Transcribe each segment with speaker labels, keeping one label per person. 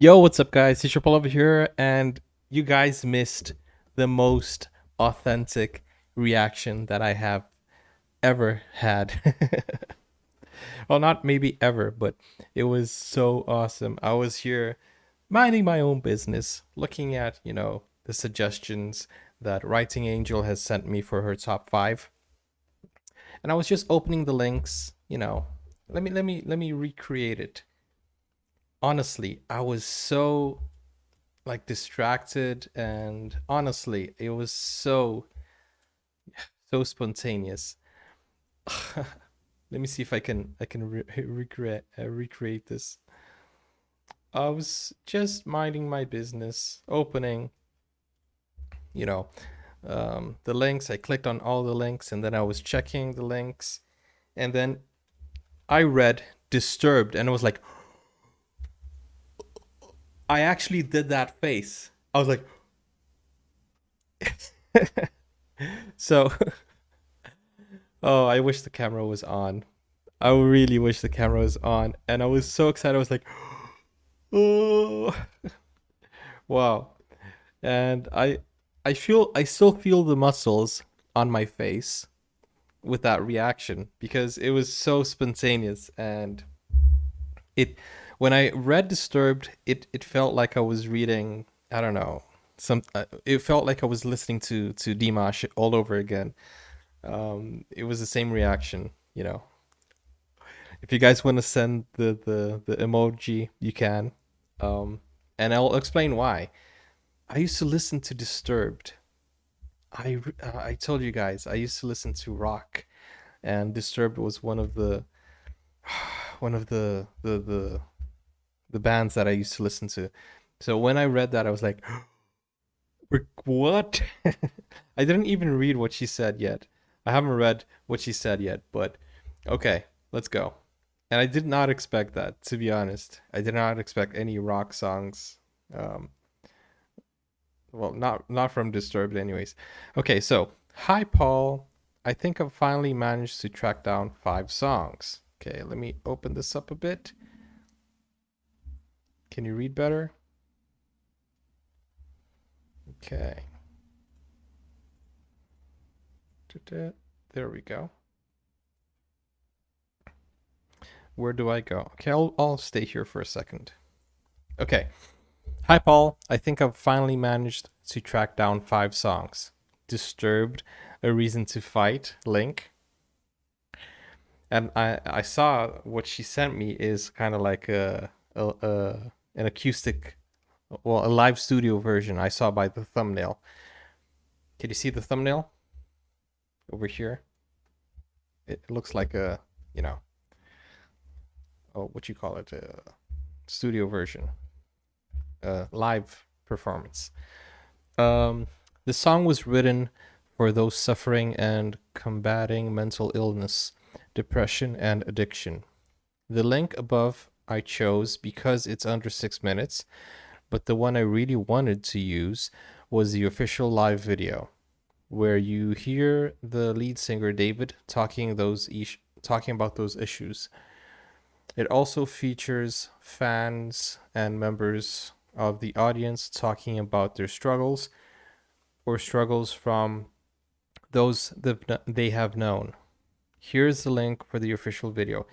Speaker 1: Yo, what's up, guys? Teacher Paul over here, and you guys missed the most authentic reaction that I have ever had. Well, not maybe ever, but it was so awesome. I was here minding my own business, looking at, the suggestions that Writing Angel has sent me for her top five. And I was just opening the links, let me recreate it. Honestly, I was so like distracted, and honestly it was so spontaneous. Let me see if I can recreate this. I was just minding my business, opening you know the links. I clicked on all the links, and then I was checking the links, and then I read Disturbed, and I was like, I actually did that face. I was like, so oh, I wish the camera was on. I really wish the camera was on. And I was so excited. I was like, oh, wow. And I still feel the muscles on my face with that reaction because it was so spontaneous. And it, when I read Disturbed, it felt like I was reading, I don't know, it felt like I was listening to Dimash all over again. It was the same reaction. If you guys want to send the emoji, you can. Um, and I'll explain why. I used to listen to Disturbed. I told you guys I used to listen to rock, and Disturbed was one of the one of the bands that I used to listen to. So when I read that, I was like, "What?" I didn't even read what she said yet. I haven't read what she said yet, but okay, let's go. And I did not expect that, to be honest. I did not expect any rock songs. Um, well, not from Disturbed, anyways. Okay, so hi Paul. I think I've finally managed to track down five songs. Okay, let me open this up a bit. Can you read better? Okay. There we go. Where do I go? Okay, I'll stay here for a second. Okay. Hi, Paul. I think I've finally managed to track down five songs. Disturbed, A Reason to Fight, Link. And I saw what she sent me is kind of like an acoustic, well, a live studio version. I saw by the thumbnail. Can you see the thumbnail over here? It looks like a, you know, oh, what you call it, a studio version, a live performance. Um, the song was written for those suffering and combating mental illness, depression, and addiction. The link above I chose because it's under 6 minutes, but the one I really wanted to use was the official live video, where you hear the lead singer David talking about those issues. It also features fans and members of the audience talking about their struggles or struggles from those that they have known. Here's the link for the official video.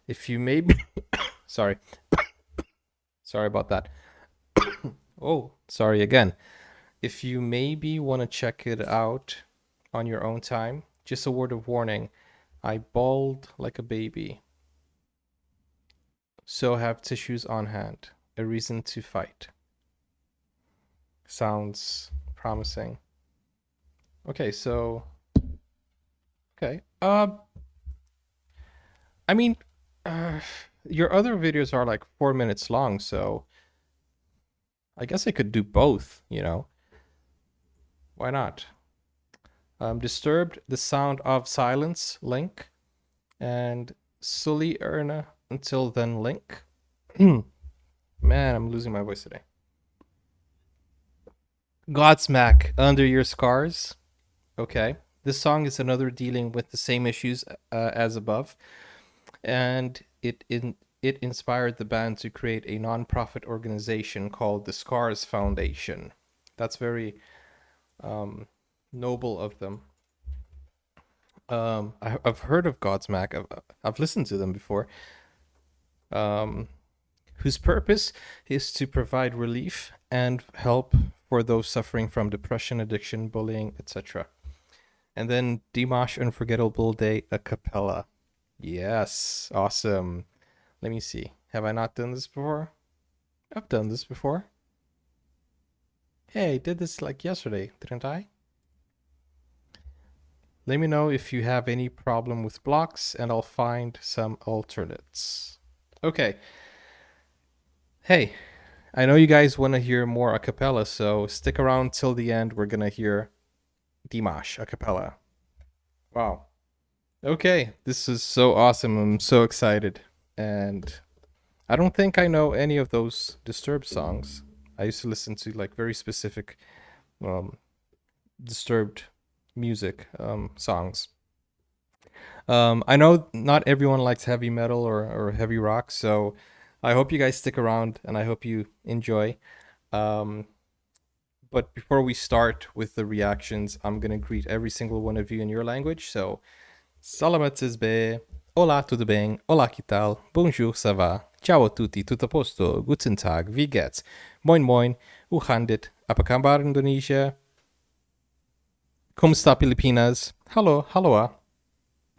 Speaker 1: If you may be sorry. Sorry about that. Oh, sorry again. If you maybe want to check it out on your own time, just a word of warning. I bawled like a baby. So have tissues on hand. A reason to fight. Sounds promising. Okay, so okay. I mean, uh, your other videos are like 4 minutes long, so I guess I could do both. Why not? Disturbed, The Sound of Silence, link, and Sully Erna, Until Then, link. Man, I'm losing my voice today. Godsmack, Under Your Scars. Okay. This song is another dealing with the same issues as above, and it inspired the band to create a non-profit organization called the Scars Foundation. That's very noble of them. I've heard of Godsmack. I've listened to them before. Whose purpose is to provide relief and help for those suffering from depression, addiction, bullying, etc. And then Dimash Unforgettable Day a Capella. Yes, awesome. Let me see. Have I not done this before? I've done this before. Hey, I did this like yesterday, didn't I? Let me know if you have any problem with blocks and I'll find some alternates. Okay. Hey, I know you guys want to hear more a cappella, so stick around till the end. We're going to hear Dimash a cappella. Wow. Okay, this is so awesome. I'm so excited. And I don't think I know any of those Disturbed songs. I used to listen to like very specific Disturbed music songs. I know not everyone likes heavy metal or heavy rock, so I hope you guys stick around and I hope you enjoy. But before we start with the reactions, I'm gonna greet every single one of you in your language. So, salamat zesbe, hola, tudo bem, hola, que tal, bonjour, ça va, ciao a tutti, tutto a posto, guten Tag, wie geht's, moin moin, hoe gaan dit, apa kabar Indonesia, como está Pilipinas, hallo, halloa,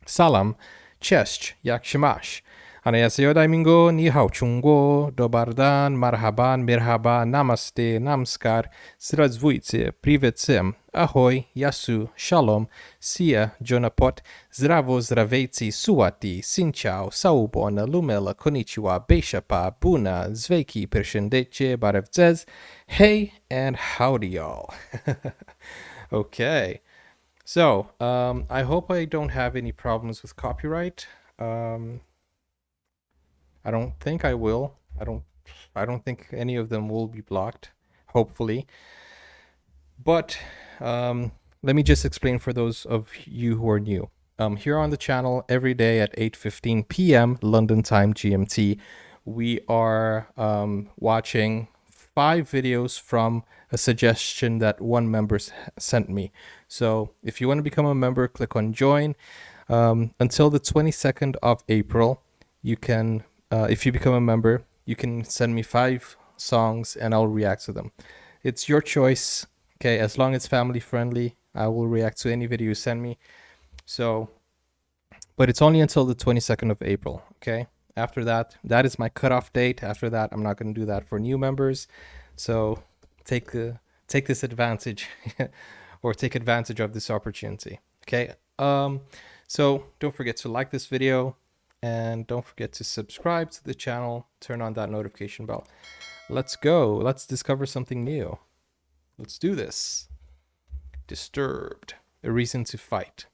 Speaker 1: salam, cześć, jak się masz, Annyeonghaseyo Daimingo, Ni hao chungo, Dobardan, Marhaban, Mirhaba, Namaste, Namaskar, Zdravstvuyte, Privet Ahoy, Yasu, Shalom, Sia, Jonapot, Zdravo, Zdravejci, Suwati, Sinchao, Saubona, Lumela, Konnichiwa, Beishapa, Buna, Zveki, Pershendetje, Barevdzez, hey, and howdy y'all. Okay. So, I hope I don't have any problems with copyright. I don't think I will. I don't think any of them will be blocked, hopefully. But let me just explain for those of you who are new. Here on the channel, every day at 8:15 p.m. London time GMT, we are watching 5 videos from a suggestion that one member sent me. So if you want to become a member, click on join. Until the 22nd of April, you can, if you become a member, you can send me 5 songs and I'll react to them. It's your choice. Okay, as long as family friendly, I will react to any video you send me. So, but it's only until the 22nd of April. Okay, after that, that is my cutoff date. After that, I'm not going to do that for new members. So take this advantage or take advantage of this opportunity. Okay. So don't forget to like this video and don't forget to subscribe to the channel. Turn on that notification bell. Let's go. Let's discover something new. Let's do this. Disturbed. A reason to fight.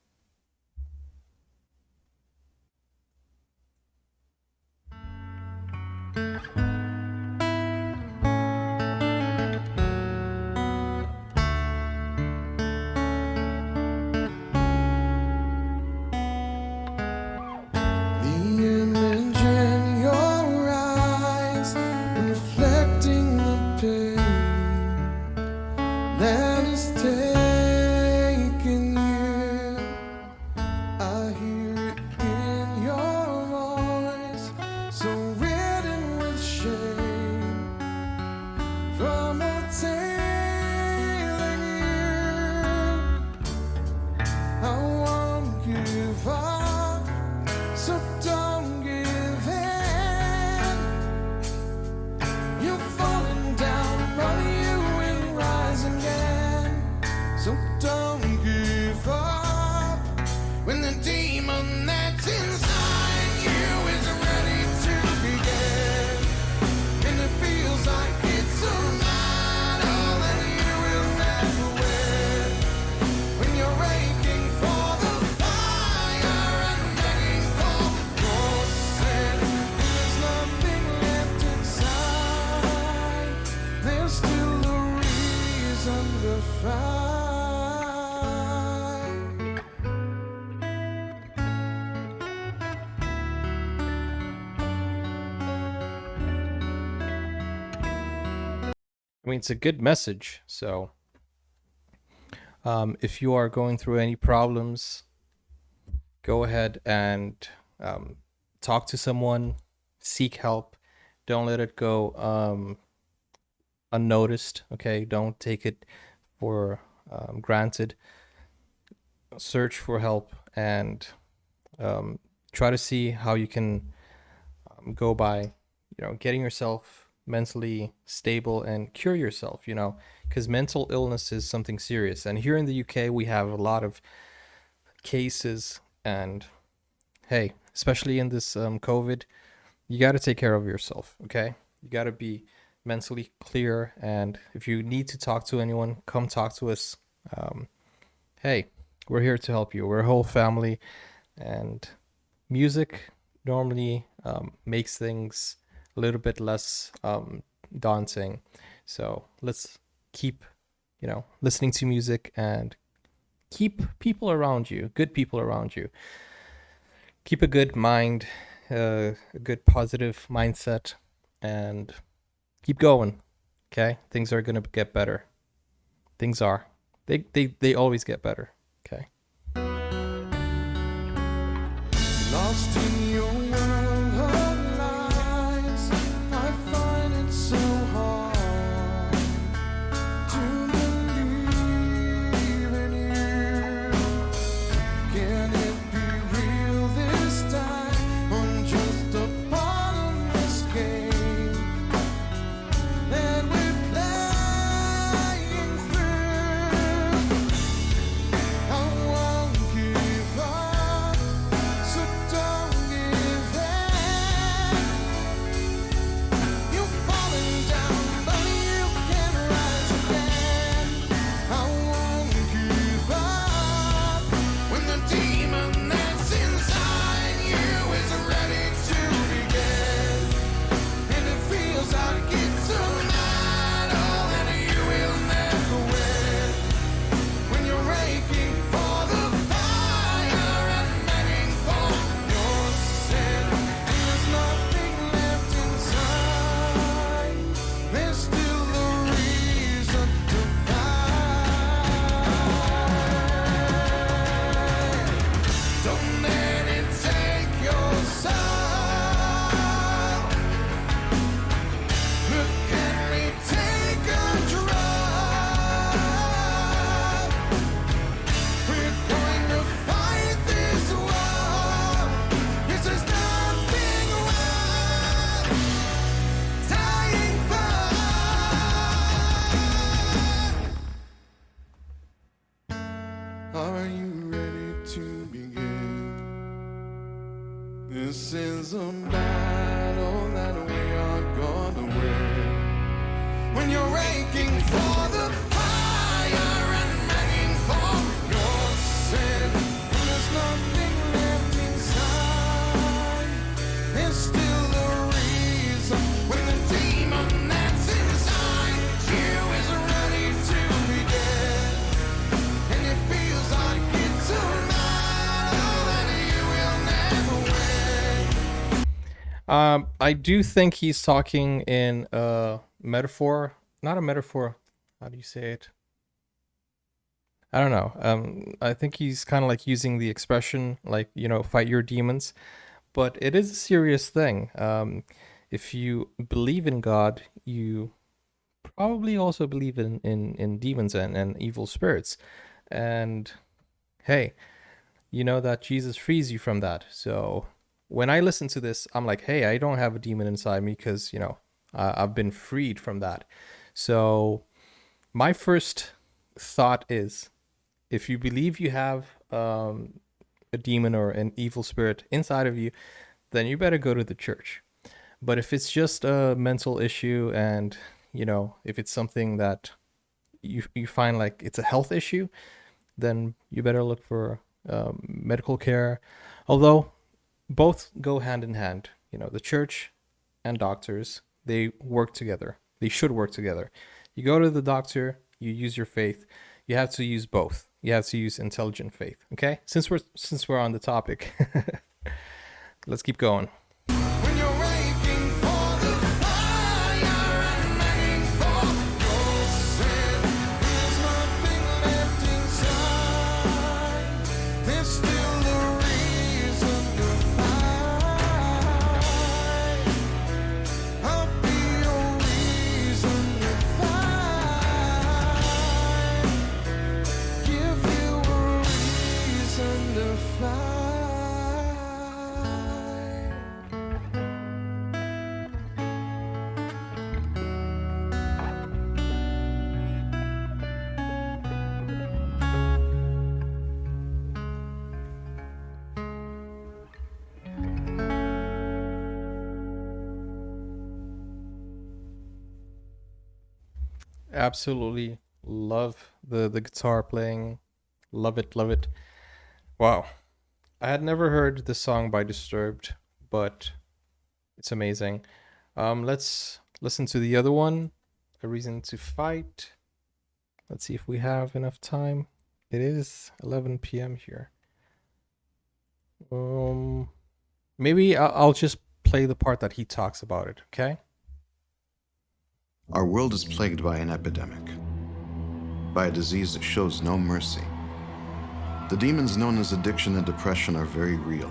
Speaker 1: I mean, it's a good message. So if you are going through any problems, go ahead and talk to someone, seek help. Don't let it go unnoticed. Okay, don't take it for granted. Search for help and try to see how you can go by, getting yourself mentally stable and cure yourself. Because mental illness is something serious. And here in the UK, we have a lot of cases. And hey, especially in this COVID, you got to take care of yourself. Okay, you got to be mentally clear. And if you need to talk to anyone, come talk to us. Hey, we're here to help you. We're a whole family, and music normally makes things a little bit less daunting. So let's keep, listening to music and keep people around you, good people around you. Keep a good mind, a good positive mindset, and keep going. Okay, things are gonna get better. Things are. They always get better. Okay.
Speaker 2: Lost in your world of lies, I find it so hard to believe in you. Can it be real this time? I'm just a part of this game that we're playing through. I won't give up, so don't give in. You've fallen down, but you can rise again. I won't give up when the demon that's inside you is ready to begin. And it feels like it's a battle that you will never win. When you're aching for the fire and begging for your sin, and there's nothing left inside, there's still a reason to fight. Don't let it take your soul. Look at me, take a drug. We're going to fight this war. Yes, there's nothing worth dying for. Are you ready to begin? This is a battle that we are gonna win. When you're aching for the fire and begging for your sin, and there's nothing left inside, there's still a reason. When the demon that's inside you is ready to begin, and it feels like it's a battle that you will never win.
Speaker 1: I do think he's talking in a metaphor, not a metaphor. How do you say it? I don't know. I think he's kind of like using the expression, like, fight your demons, but it is a serious thing. If you believe in God, you probably also believe in demons and evil spirits. And hey, you know that Jesus frees you from that. So when I listen to this, I'm like, hey, I don't have a demon inside me because, I've been freed from that. So my first thought is, if you believe you have a demon or an evil spirit inside of you, then you better go to the church. But if it's just a mental issue and, if it's something that you find like it's a health issue, then you better look for medical care. Although both go hand in hand, the church and doctors, they work together. They should work together. You go to the doctor, you use your faith. You have to use both. You have to use intelligent faith. Okay? Since we're on the topic, let's keep going.
Speaker 2: When you're aching for the fire and begging for your
Speaker 1: Absolutely love the guitar playing. Love it, love it. Wow. I had never heard the song by Disturbed, but it's amazing. Let's listen to the other one, A Reason to Fight. Let's see if we have enough time. It is 11 p.m. here. Maybe I'll just play the part that he talks about it, okay?
Speaker 3: Our world is plagued by an epidemic, by a disease that shows no mercy. The demons known as addiction and depression are very real,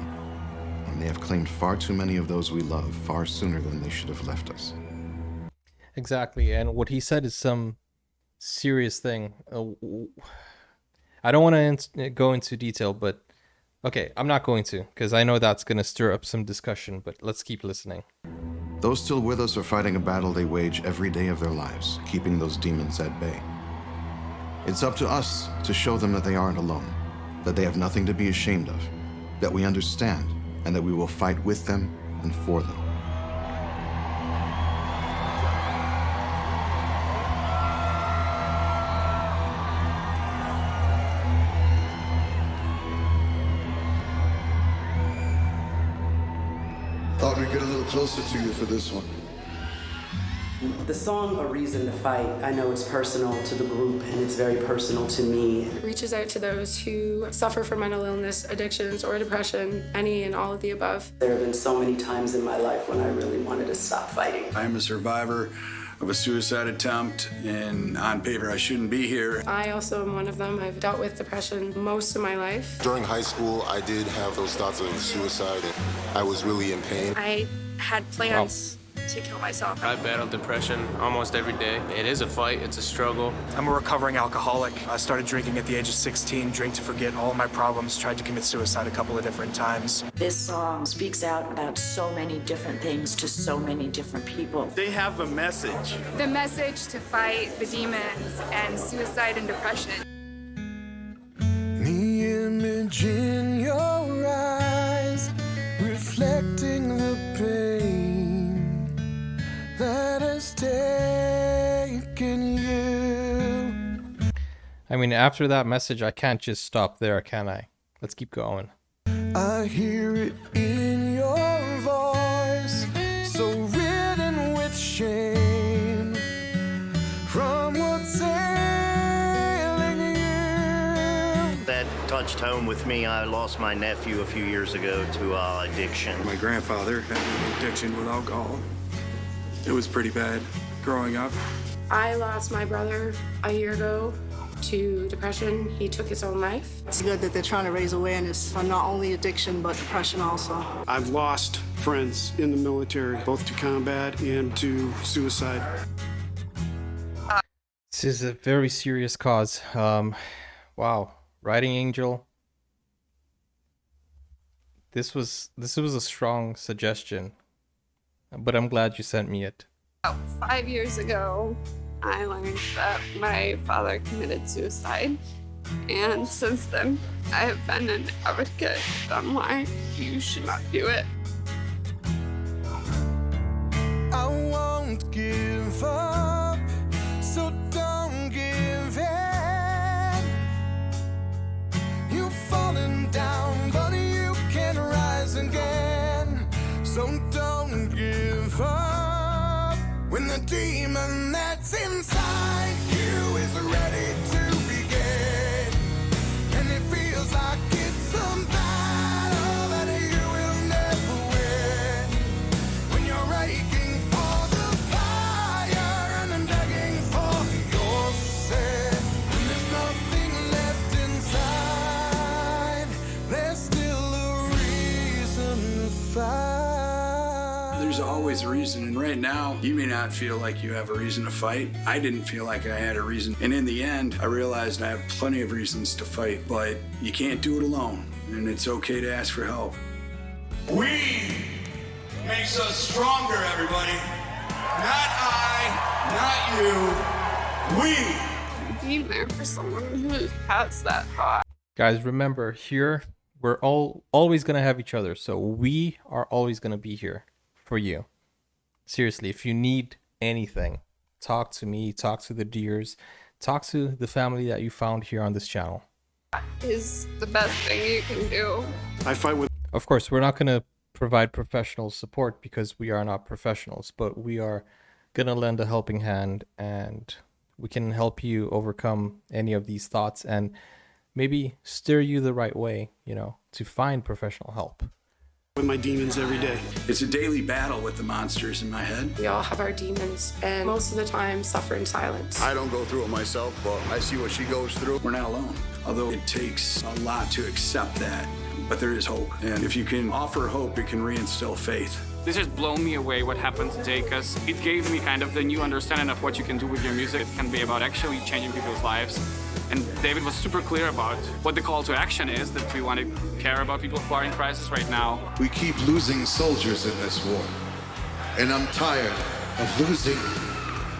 Speaker 3: and they have claimed far too many of those we love far sooner than they should have left us.
Speaker 1: Exactly, and what he said is some serious thing. I don't want to go into detail, but okay, I'm not going to, because I know that's going to stir up some discussion, but let's keep listening.
Speaker 3: Those still with us are fighting a battle they wage every day of their lives, keeping those demons at bay. It's up to us to show them that they aren't alone, that they have nothing to be ashamed of, that we understand, and that we will fight with them and for them.
Speaker 2: Thought we'd get a little closer to you for this one.
Speaker 4: The song A Reason to Fight, I know it's personal to the group and it's very personal to me.
Speaker 5: It reaches out to those who suffer from mental illness, addictions, or depression, any and all of the above.
Speaker 4: There have been so many times in my life when I really wanted to stop fighting.
Speaker 6: I am a survivor of a suicide attempt, and on paper I shouldn't be here.
Speaker 5: I also am one of them. I've dealt with depression most of my life.
Speaker 7: During high school, I did have those thoughts of suicide, and I was really in pain.
Speaker 5: I had plans to kill myself.
Speaker 8: I battle depression almost every day. It is a fight, it's a struggle.
Speaker 9: I'm a recovering alcoholic. I started drinking at the age of 16, drank to forget all my problems, tried to commit suicide a couple of different times.
Speaker 10: This song speaks out about so many different things to so many different people.
Speaker 6: They have a message.
Speaker 5: The message to fight the demons and suicide and depression.
Speaker 2: The image in your eyes, reflecting the pain that has taken you.
Speaker 1: I mean, after that message, I can't just stop there, can I? Let's keep going.
Speaker 2: I hear it in your voice, so ridden with shame from what's ailing you.
Speaker 11: That touched home with me. I lost my nephew a few years ago to addiction.
Speaker 6: My grandfather had an addiction with alcohol. It was pretty bad growing up.
Speaker 5: I lost my brother a year ago to depression. He took his own life.
Speaker 10: It's good that they're trying to raise awareness on not only addiction, but depression also.
Speaker 6: I've lost friends in the military, both to combat and to suicide.
Speaker 1: This is a very serious cause. Wow. Writing Angel. This was a strong suggestion, but I'm glad you sent me it.
Speaker 5: About 5 years ago, I learned that my father committed suicide. And since then, I have been an advocate on why you should not do it.
Speaker 2: I won't give up, so don't give in. You've fallen down, but you can rise again. So don't give up when the demon that's inside you is ready to begin. And it feels like it's a battle that you will never win. When you're aching for the fire and then begging for your sin. When there's nothing left inside, there's still a reason to fight.
Speaker 6: There's always a reason, and right now, you may not feel like you have a reason to fight. I didn't feel like I had a reason, and in the end, I realized I have plenty of reasons to fight, but you can't do it alone, and it's okay to ask for help.
Speaker 2: We makes us stronger, everybody. Not I, not you. We.
Speaker 5: Being there for someone who has that thought.
Speaker 1: Guys, remember, here, we're always going to have each other, so we are always going to be here for you. Seriously, if you need anything, talk to me, talk to the deers, talk to the family that you found here on this channel.
Speaker 5: Is the best thing you can do.
Speaker 12: I fight with...
Speaker 1: Of course, we're not going to provide professional support because we are not professionals, but we are going to lend a helping hand, and we can help you overcome any of these thoughts and maybe steer you the right way, you know, to find professional help.
Speaker 12: With my demons every day.
Speaker 6: It's a daily battle with the monsters in my head.
Speaker 5: We all have our demons, and most of the time suffer in silence.
Speaker 7: I don't go through it myself, but I see what she goes through.
Speaker 6: We're not alone, although it takes a lot to accept that. But there is hope, and if you can offer hope, it can reinstill faith.
Speaker 13: This has blown me away what happened today, because it gave me kind of the new understanding of what you can do with your music. It can be about actually changing people's lives. And David was super clear about what the call to action is, that we want to care about people who are in crisis right now.
Speaker 3: We keep losing soldiers in this war, and I'm tired of losing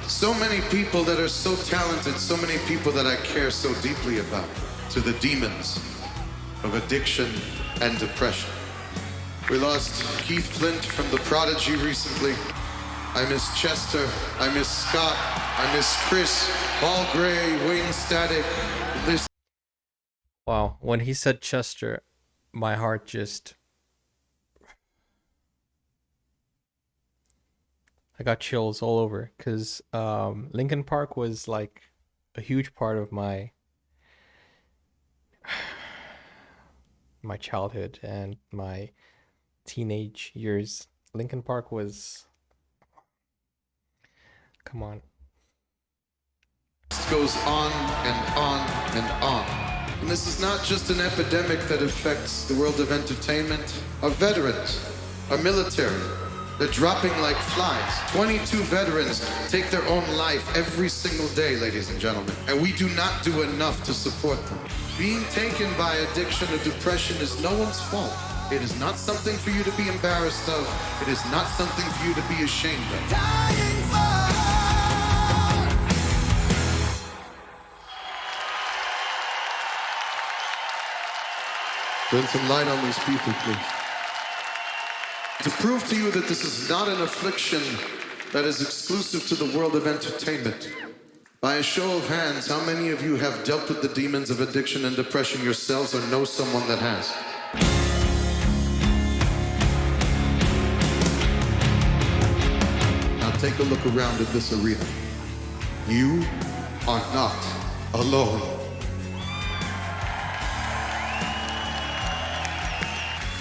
Speaker 3: so many people that are so talented, so many people that I care so deeply about, to the demons of addiction and depression. We lost Keith Flint from The Prodigy recently. I miss Chester, I miss Scott, I miss Chris, Paul Gray, Wayne Static.
Speaker 1: Wow, when he said Chester, my heart just... I got chills all over, because Linkin Park was like a huge part of my childhood and my teenage years. Linkin Park was... Come on.
Speaker 3: It goes on and on and on. And this is not just an epidemic that affects the world of entertainment. Our veterans, our military, they're dropping like flies. 22 veterans take their own life every single day, ladies and gentlemen. And we do not do enough to support them. Being taken by addiction or depression is no one's fault. It is not something for you to be embarrassed of. It is not something for you to be ashamed of. Shed some light on these people, please. To prove to you that this is not an affliction that is exclusive to the world of entertainment, by a show of hands, how many of you have dealt with the demons of addiction and depression yourselves or know someone that has? Now take a look around at this arena. You are not alone.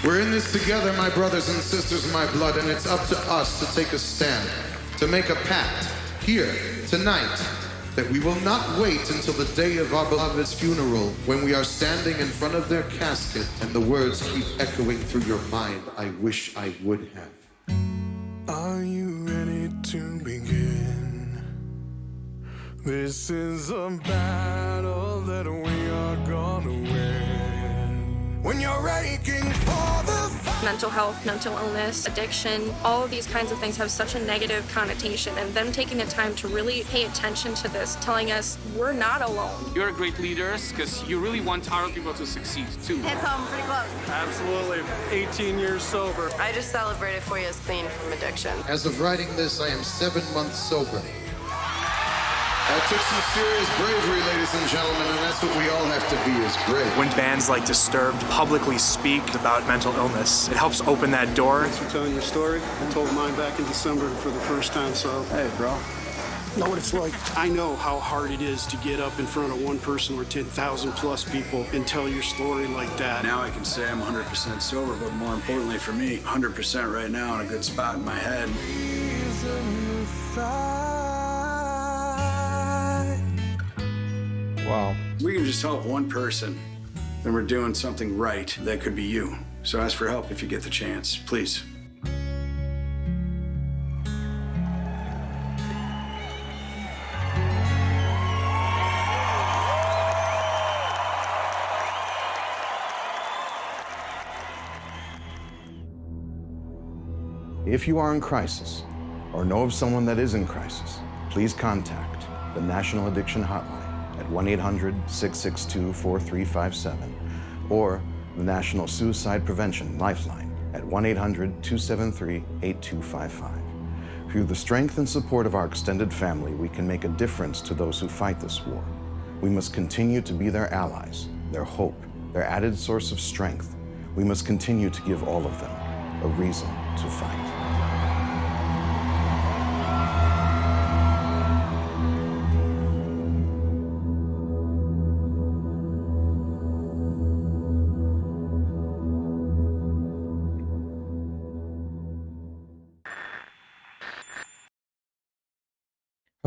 Speaker 3: We're in this together, my brothers and sisters, my blood, and it's up to us to take a stand, to make a pact here, tonight, that we will not wait until the day of our beloved's funeral when we are standing in front of their casket and the words keep echoing through your mind, I wish I would have.
Speaker 2: Are you ready to begin? This is a battle that we are gonna win. When you're aching for the
Speaker 5: Mental health, mental illness, addiction, all of these kinds of things have such a negative connotation, and them taking the time to really pay attention to this, telling us we're not alone.
Speaker 13: You're great leaders because you really want our people to succeed too.
Speaker 14: Hits home pretty close.
Speaker 12: Absolutely. 18 years sober.
Speaker 14: I just celebrated 4 years clean from addiction.
Speaker 3: As of writing this, I am 7 months sober. That took some serious bravery, ladies and gentlemen, and that's what we all have to be, is brave.
Speaker 9: When bands like Disturbed publicly speak about mental illness, it helps open that door.
Speaker 12: Thanks for telling your story. I told mine back in December for the first time, so... Hey, bro. Know what it's like. I know how hard it is to get up in front of one person or 10,000 plus people and tell your story like that.
Speaker 6: Now I can say I'm 100% sober, but more importantly for me, 100% right now in a good spot in my head.
Speaker 1: Wow.
Speaker 6: We can just help one person, then we're doing something right. That could be you. So ask for help if you get the chance, please.
Speaker 3: If you are in crisis or know of someone that is in crisis, please contact the National Addiction Hotline at 1-800-662-4357 or the National Suicide Prevention Lifeline at 1-800-273-8255. For Through the strength and support of our extended family, we can make a difference to those who fight this war. We must continue to be their allies, their hope, their added source of strength. We must continue to give all of them a reason to fight.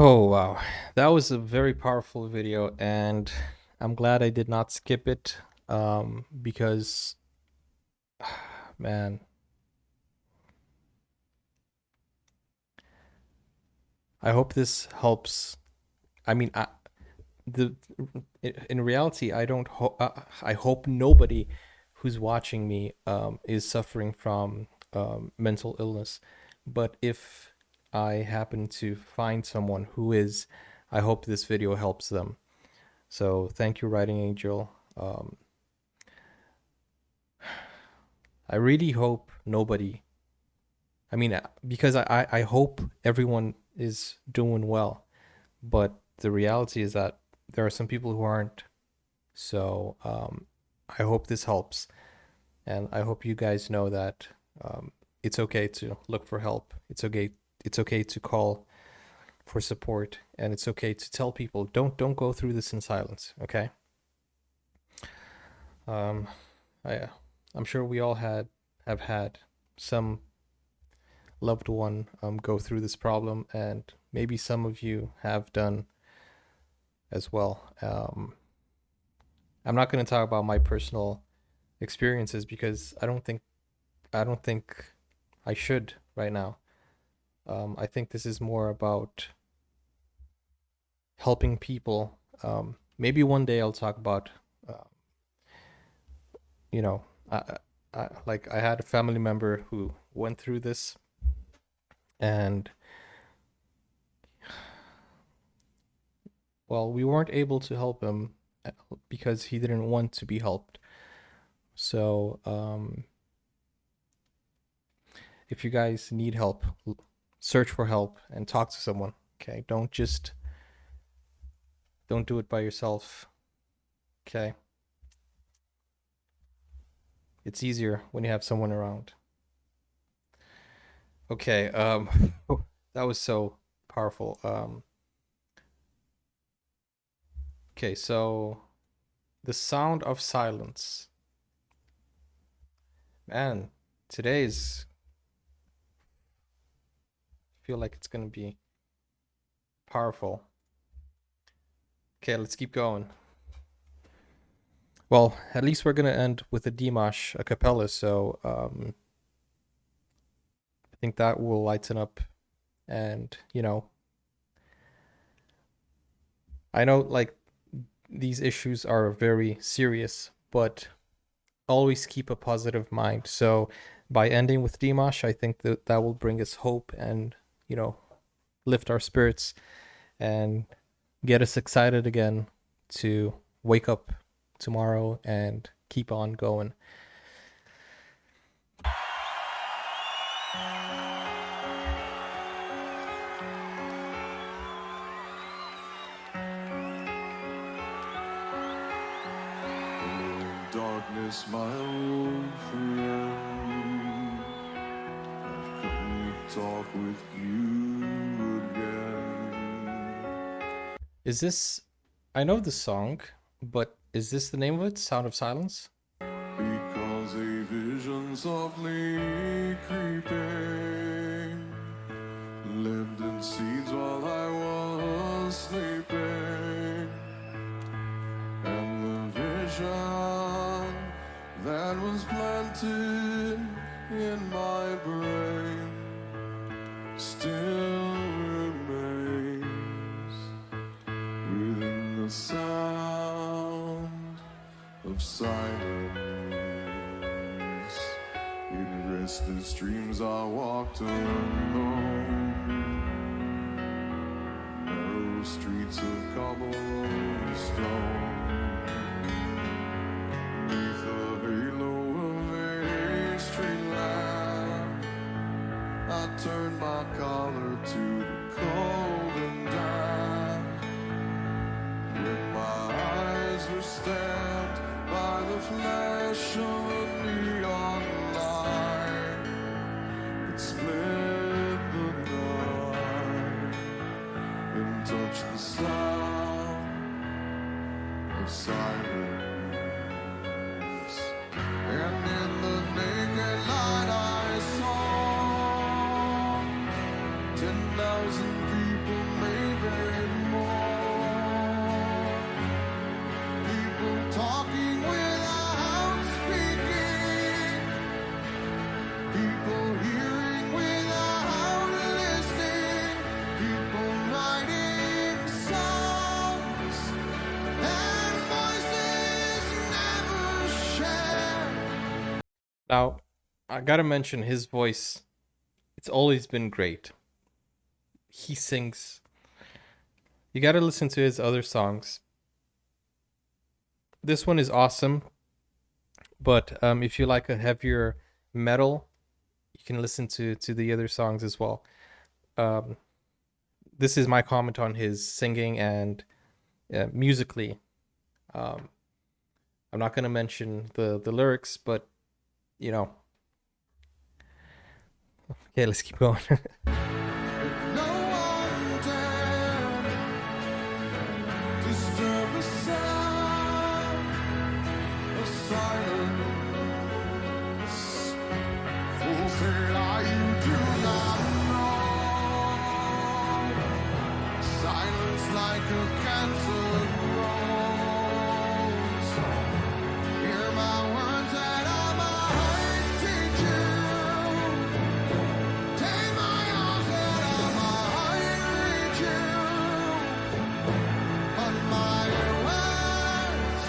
Speaker 1: Oh wow, that was a very powerful video, and I'm glad I did not skip it, because, man, I hope this helps. I mean, in reality, I hope nobody who's watching me is suffering from mental illness, but if I happen to find someone who is, I hope this video helps them. So thank you, Writing Angel. I really hope nobody, I mean, because I hope everyone is doing well, but the reality is that there are some people who aren't. So I hope this helps, and I hope you guys know that it's okay to look for help. It's okay to call for support, and it's okay to tell people don't go through this in silence. Okay. I'm sure we all have had some loved one go through this problem, and maybe some of you have done as well. I'm not going to talk about my personal experiences because I don't think I should right now. I think this is more about helping people. Maybe one day I'll talk about, you know, like I had a family member who went through this, and well, we weren't able to help him because he didn't want to be helped. So if you guys need help, search for help and talk to someone. Okay, don't do it by yourself. Okay, it's easier when you have someone around. Okay, that was so powerful. Okay, so the sound of silence. Man, today's feel like it's gonna be powerful. Okay, let's keep going. Well, at least we're gonna end with a Dimash a cappella, so I think that will lighten up. And you know, I know like these issues are very serious, but always keep a positive mind. So by ending with Dimash, I think that will bring us hope and, you know, lift our spirits and get us excited again to wake up tomorrow and keep on going.
Speaker 2: Darkness, my old friend, I've come to talk with you again.
Speaker 1: Is this, I know the song, but is this the name of it? Sound of Silence?
Speaker 2: Because a vision softly creeping lived in seeds while I was sleeping, and the vision that was planted in my brain still remains within the sound of silence. In restless dreams I walked alone, narrow streets of cobblestone. Beneath the halo of a street lamp, I turned my collar to the cold and damp. When my eyes were stabbed by the flash of a neon light, it split the night and touched the sound of silence. And in the naked light I saw 10,000 people, maybe more. People talking without speaking. People hearing without listening. People writing songs and voices never shared.
Speaker 1: Now, I gotta mention his voice. It's always been great. He sings. You gotta listen to his other songs. This one is awesome, but if you like a heavier metal, you can listen to the other songs as well. This is my comment on his singing and musically. I'm not gonna mention the lyrics, but you know. Okay, let's keep going.
Speaker 2: No one dared disturb the sound of silence. Fools say lie, you do not know. Silence like a cancer grows. Hear my words that I might teach you. Take my arms that I might reach you. But my words,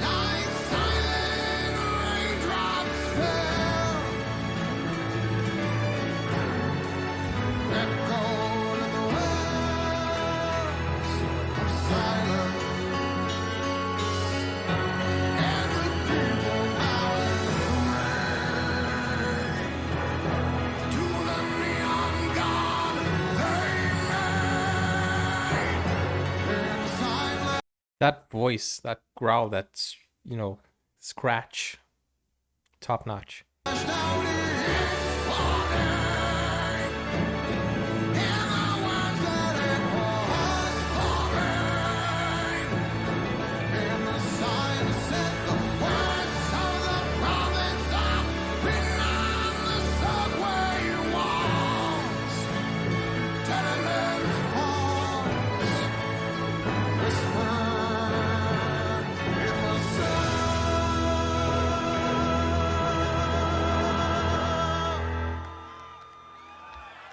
Speaker 2: like silent raindrops, fell, echoed in the wells of silence. And the people now pray to the neon god they made in silence.
Speaker 1: That voice, that growl, that's, scratch, top notch.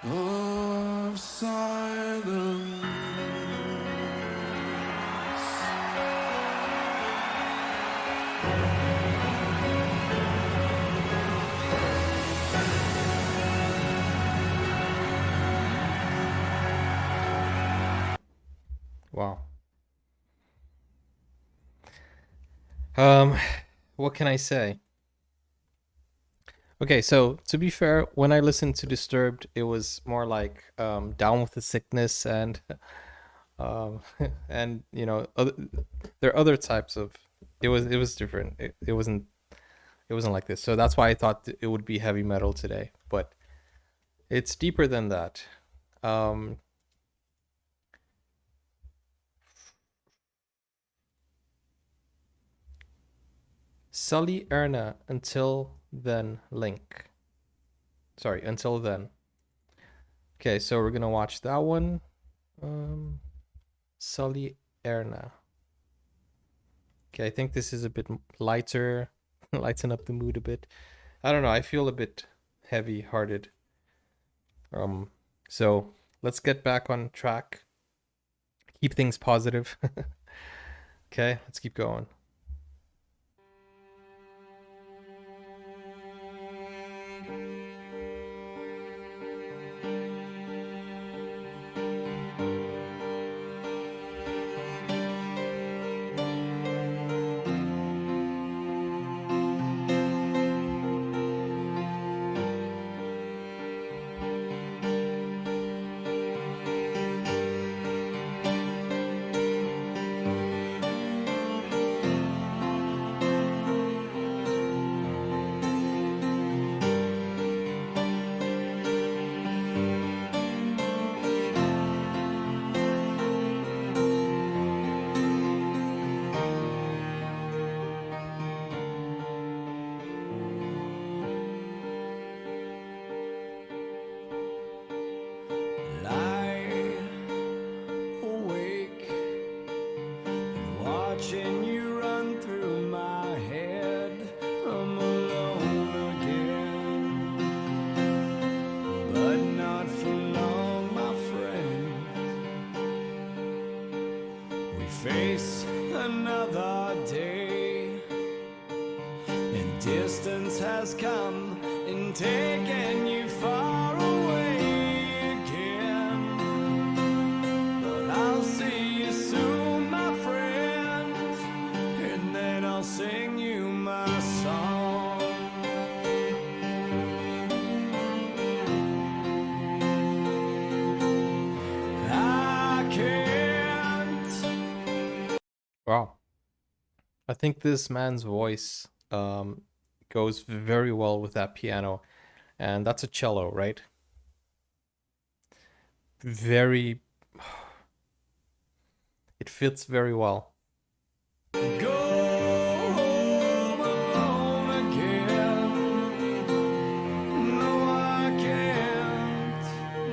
Speaker 2: Of silence.
Speaker 1: Wow. What can I say? Okay, so to be fair, when I listened to Disturbed, it was more like Down with the Sickness and and there are other types of it was different. It wasn't like this. So that's why I thought it would be heavy metal today, but it's deeper than that. Sully Erna, Until Then link. Sorry, Until Then. Okay, so we're gonna watch that one. Sully Erna. Okay, I think this is a bit lighter, lighten up the mood a bit. I don't know, I feel a bit heavy-hearted. So let's get back on track. Keep things positive. Okay, let's keep going.
Speaker 2: watching you run through my head. I'm alone again, but not for long, my friend. We face another day, and distance has come and taken you far away again. But I'll see you soon, my friend, and then I'll sing you my song. I can't.
Speaker 1: Wow. I think this man's voice goes very well with that piano. And that's a cello, right? Very... It fits very well.
Speaker 2: Go home alone again. No, I can't,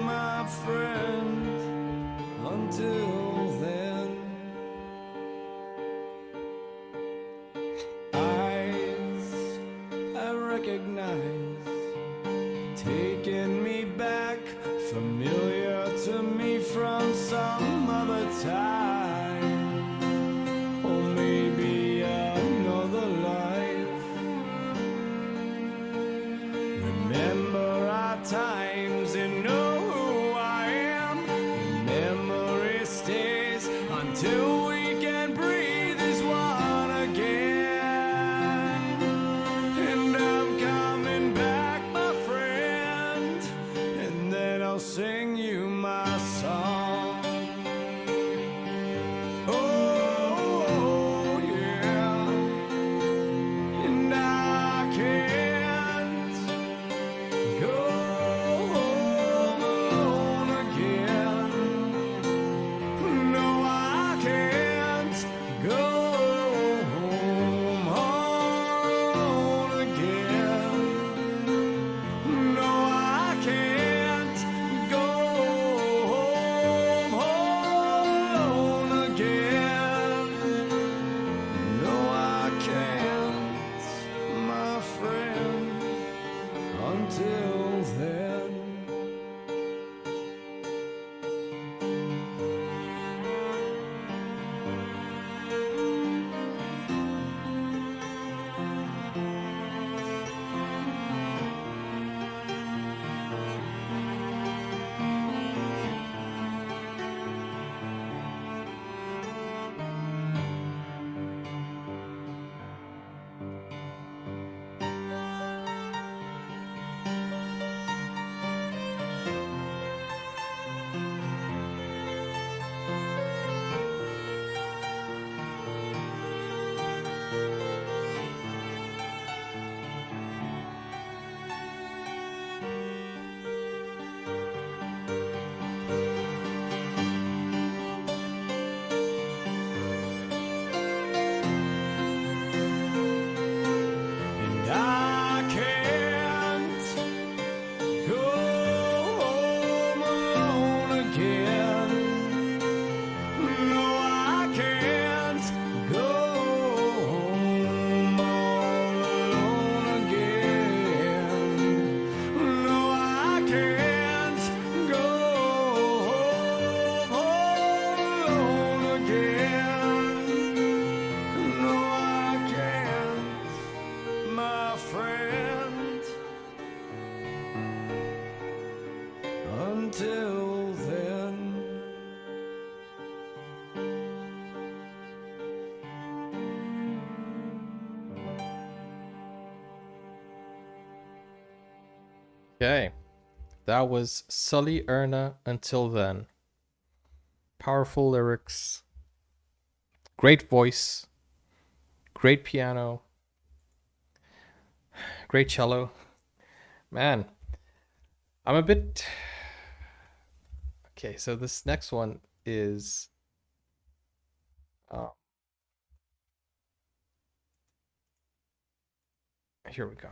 Speaker 2: my friend, until then. Eyes I recognize, taking me back, familiar to me from some other time, or maybe another life. Remember our times and know who I am. The memory stays until we can breathe as one again. And I'm coming back, my friend, and then I'll sing you my song. Oh, yeah. And I can't go home alone again. No, I can't go home alone again. No, I can't go home alone again. No, I can't, my friend, until then. And I can't go home alone again. No, I can't go home all alone again. No, I can't go home all alone again. No, I can't, my friend, until then.
Speaker 1: Okay. That was Sully Erna, Until Then. Powerful lyrics. Great voice. Great piano. Great cello. Man, I'm a bit... Okay, so this next one is... Here we go.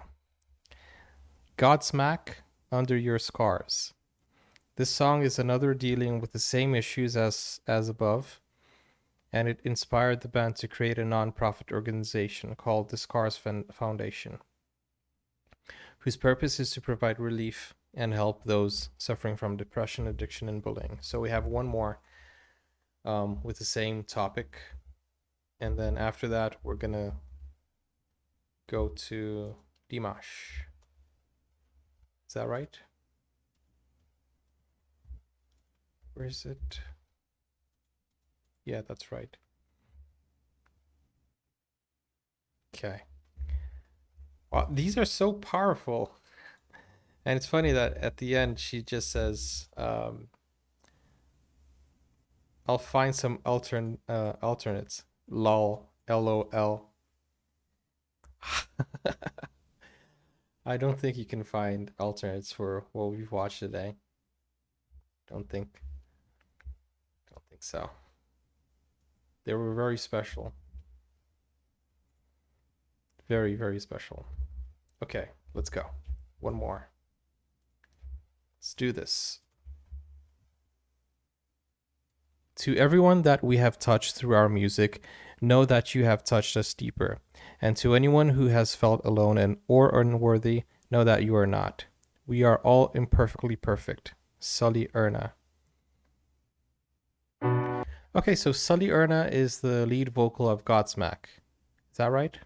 Speaker 1: Godsmack, Under Your Scars. This song is another dealing with the same issues as above. and it inspired the band to create a non-profit organization called the Scars Foundation, whose purpose is to provide relief and help those suffering from depression, addiction, and bullying. So we have one more with the same topic, and then after that we're gonna go to Dimash. Is that right? Where is it? Yeah, that's right. Okay. Wow, these are so powerful. And it's funny that at the end she just says, I'll find some alternates. Lol. LOL. I don't think you can find alternates for what we've watched today. Don't think so. They were very special. Very, very special. Okay, let's go. One more. Let's do this. To everyone that we have touched through our music, know that you have touched us deeper. And to anyone who has felt alone and or unworthy, know that you are not. We are all imperfectly perfect. Sully Erna. Okay, so Sully Erna is the lead vocal of Godsmack. Is that right?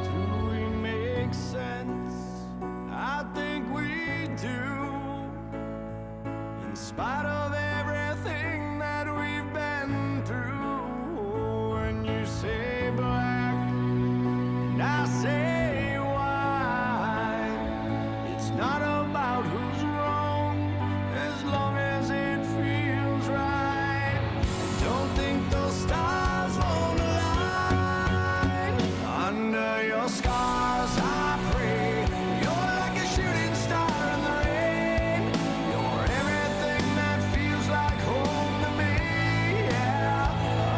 Speaker 2: Do we make sense? I think we do. In spite of everything that we've been through, when you say black and I say white, it's not about who's wrong as long as it feels right. Don't think those stars won't align. Under your scars I pray. You're like a shooting star in the rain. You're everything that feels like home to me, yeah.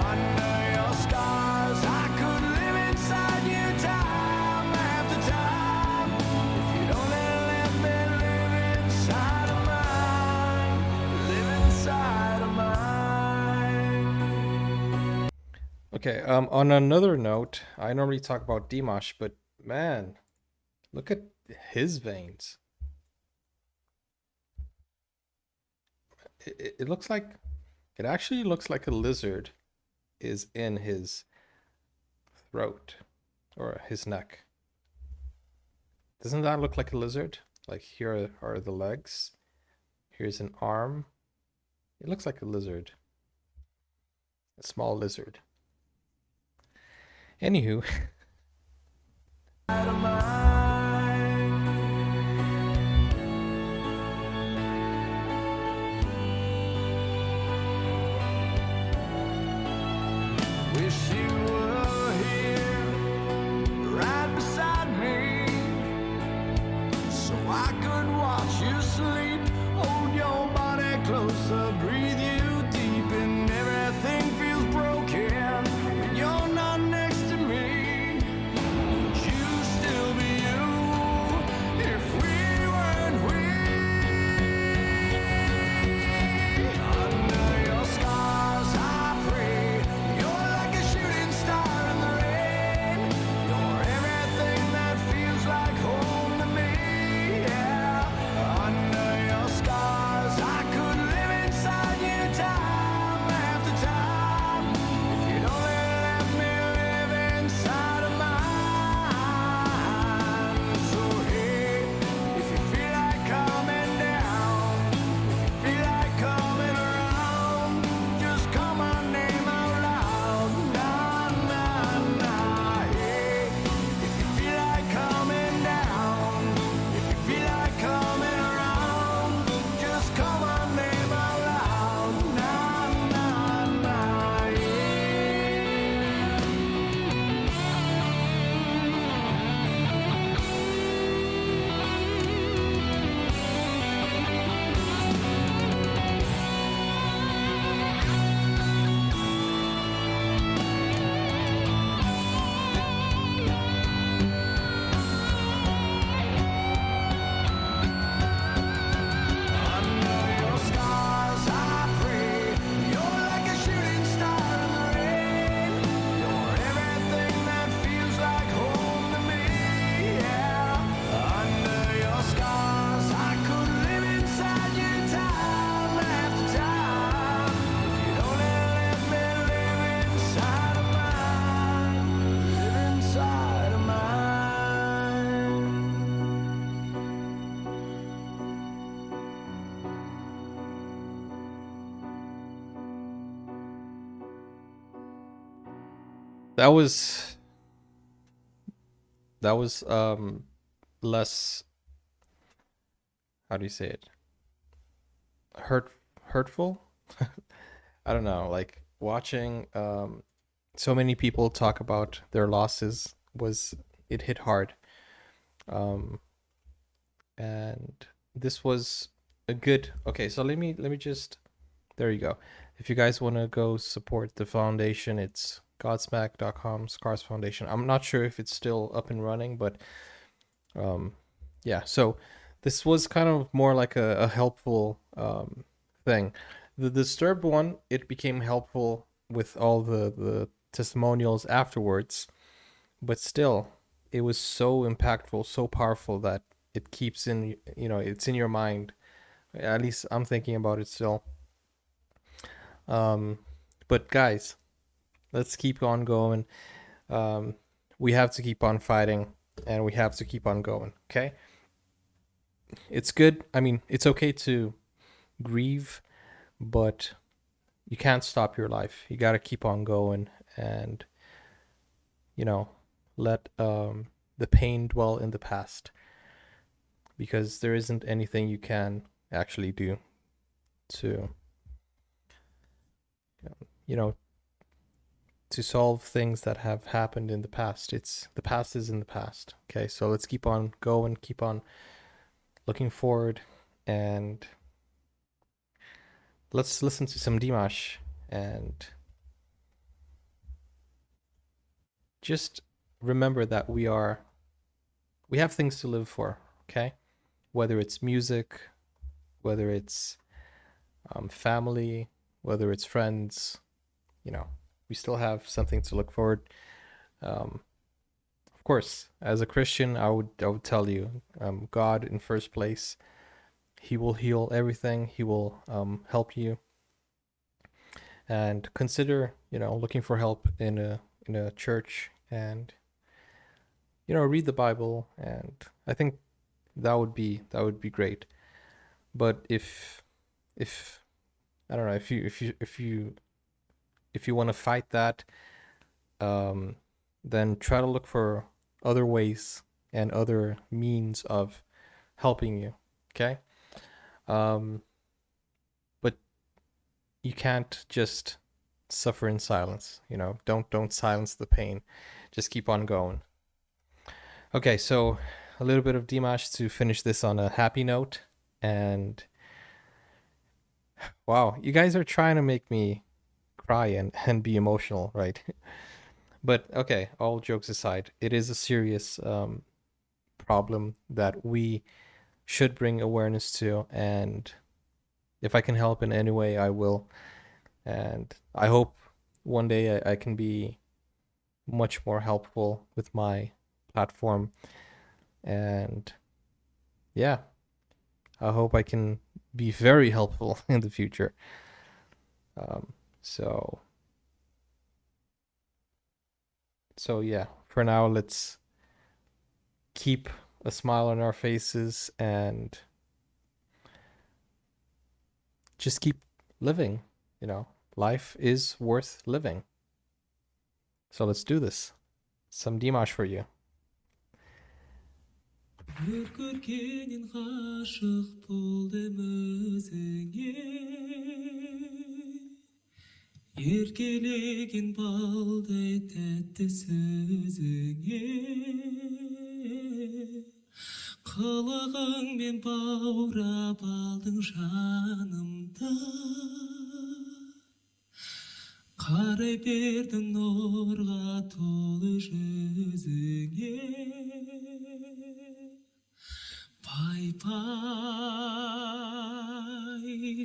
Speaker 2: Under your scars I could live inside you time after time. If you'd only let me live inside of mine. Live inside of mine.
Speaker 1: Okay, on another note, I normally talk about Dimash, but man, look at his veins. It looks like, it actually looks like a lizard is in his throat or his neck. Doesn't that look like a lizard? Like here are the legs. Here's an arm. It looks like a lizard. A small lizard. Anywho.
Speaker 2: Wish you were here, right beside me, so I could watch you sleep, hold your body closer, breathe you deep, and everything feels broken when you're not next to me. Would you still be you if we weren't we? Under your scars I pray. You're like a shooting star in the rain. You're everything that feels like home to me, yeah. Under your scars I could live inside
Speaker 1: That was less, how do you say it? Hurtful? I don't know, like watching so many people talk about their losses it hit hard. Um and this was a good, okay, so let me just, there you go. If you guys want to go support the foundation, it's godsmack.com scars foundation. I'm not sure if it's still up and running, but yeah, so this was kind of more like a helpful thing. The disturbed one, it became helpful with all the testimonials afterwards, but still it was so impactful, so powerful that it keeps in, it's in your mind. At least I'm thinking about it still. But guys, let's keep on going. We have to keep on fighting, and we have to keep on going, okay? It's good. I mean, it's okay to grieve, but you can't stop your life. You got to keep on going, and let the pain dwell in the past, because there isn't anything you can actually do to to solve things that have happened in the past. The past is in the past. Okay, so let's keep on going, keep on looking forward, and let's listen to some Dimash, and just remember that we have things to live for, okay? Whether it's music, whether it's family, whether it's friends, we still have something to look forward. Of course, as a Christian, I would tell you, God in first place. He will heal everything. He will help you. And consider, looking for help in a church, and read the Bible. And I think that would be great. But if I don't know, if you want to fight that, then try to look for other ways and other means of helping you, okay? But you can't just suffer in silence. Don't silence the pain. Just keep on going. Okay, so a little bit of Dimash to finish this on a happy note. And wow, you guys are trying to make me cry and be emotional, right? But okay, all jokes aside, it is a serious problem that we should bring awareness to, and if I can help in any way, I will. And I hope one day I can be much more helpful with my platform. And yeah, I hope I can be very helpful in the future. So yeah, for now, let's keep a smile on our faces and just keep living. Life is worth living. So let's do this. Some Dimash for you.
Speaker 2: көркенен ғашық болдым өзіңе еркелеген балдай тәтті сөзіңе қылығыңмен баурап алдың жанымды қарай бердің нұрға толы жүзіңе пай пай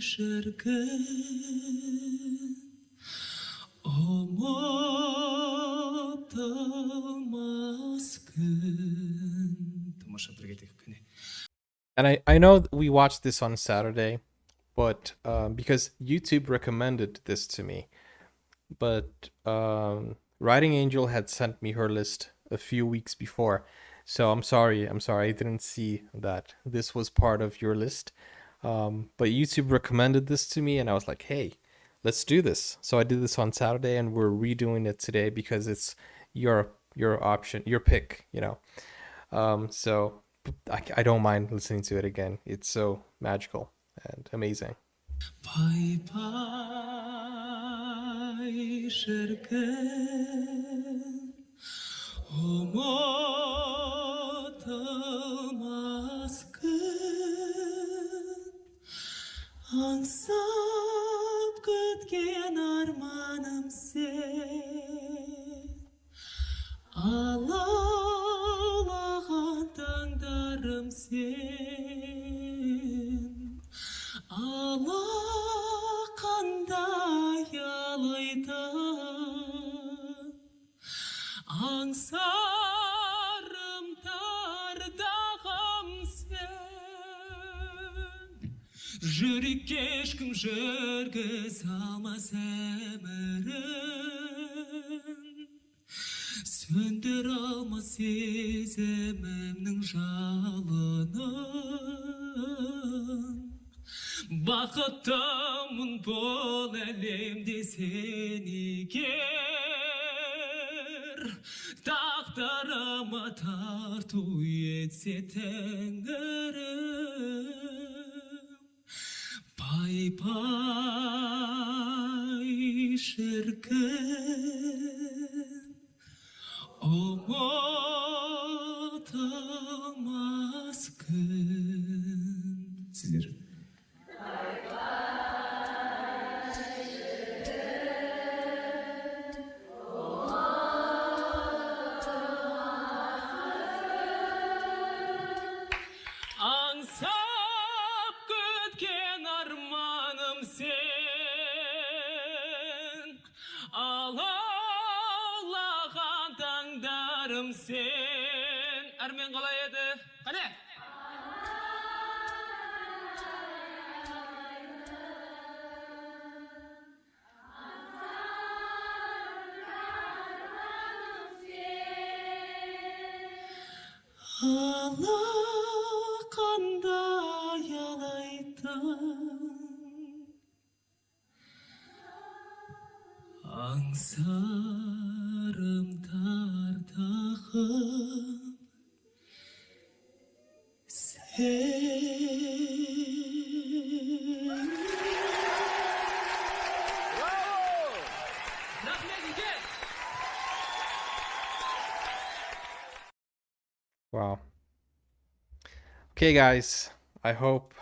Speaker 2: шіркін ұмытылмас күн.
Speaker 9: тамаша бір кетейік күне.
Speaker 1: And I know that we watched this on Saturday, but because YouTube recommended this to me. But Writing Angel had sent me her list a few weeks before. So I'm sorry, I didn't see that this was part of your list. But YouTube recommended this to me, and I was like, hey, let's do this. So I did this on Saturday, and we're redoing it today because it's your option, your pick, you know. So I don't mind listening to it again. It's so magical and amazing.
Speaker 2: Pay pay şerken umutulmaz gün ansat kütken armanım sen Ağlağan tağdarım sen Alakanda yalaydan Angsarım tardağım sen Jürük keşküm jürgü salmaz emerim Söndür alma sezememnin жалынын Бақыттымын бұл әлемде сені кер Тағдырыма тарту етсе тәңірім Пай-пай шіркін Ұмытылмас күн Сіздер Аңсап күткен арманым сен Алаулаған таңдарым сен Әрмен қалай еді? Қане? Алақанда ялайтын Аңсарым тартағым сен
Speaker 1: Wow. Okay, guys, I hope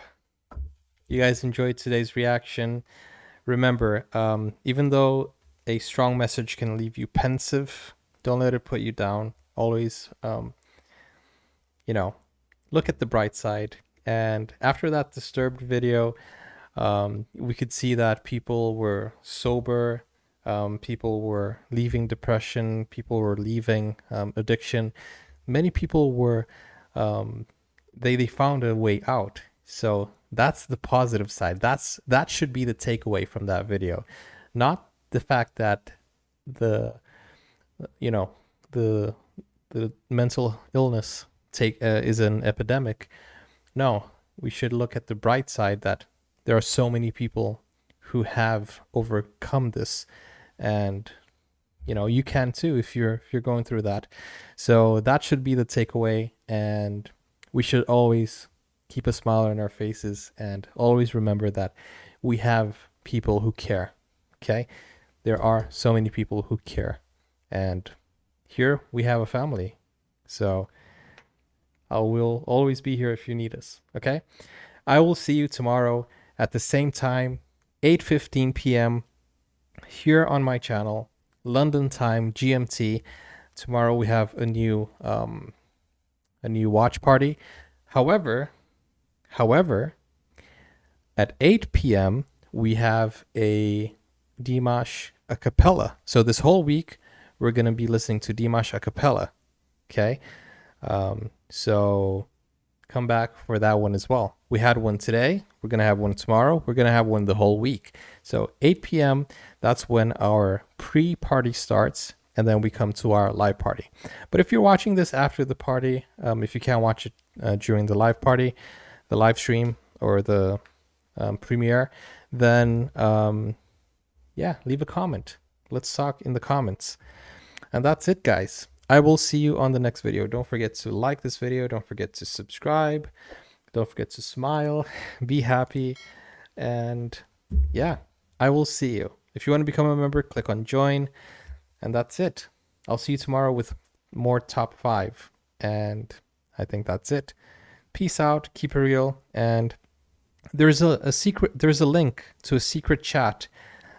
Speaker 1: you guys enjoyed today's reaction. Remember, even though a strong message can leave you pensive, don't let it put you down. Always, you know, look at the bright side. And after that Disturbed video, we could see that people were sober, people were leaving depression, people were leaving addiction. Many people were, they found a way out. So that's the positive side. That should be the takeaway from that video, not the fact that the mental illness is an epidemic. No, we should look at the bright side, that there are so many people who have overcome this, and you can too if you're going through that. So that should be the takeaway, and we should always keep a smile on our faces and always remember that we have people who care. Okay, there are so many people who care, and here we have a family. So I will always be here if you need us. Okay, I will see you tomorrow at the same time, 8:15 p.m. here on my channel, London time, GMT. Tomorrow we have a new watch party. However, at 8 p.m. we have a Dimash a Capella. So this whole week we're going to be listening to Dimash a Capella. Okay, so come back for that one as well. We had one today. We're going to have one tomorrow. We're going to have one the whole week. So 8 p.m., that's when our pre-party starts, and then we come to our live party. But if you're watching this after the party, if you can't watch it during the live party, the live stream, or the premiere, then yeah, leave a comment. Let's talk in the comments. And that's it, guys. I will see you on the next video. Don't forget to like this video. Don't forget to subscribe. Don't forget to smile. Be happy. And yeah, I will see you. If you want to become a member, click on join. And that's it. I'll see you tomorrow with more top 5. And I think that's it. Peace out. Keep it real. And there's a link to a secret chat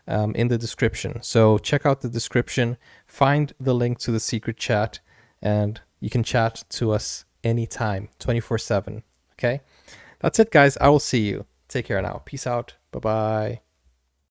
Speaker 1: in the description. So check out the description, find the link to the secret chat, and you can chat to us anytime, 24/7. Okay? That's it, guys. I will see you. Take care now. Peace out. Bye-bye.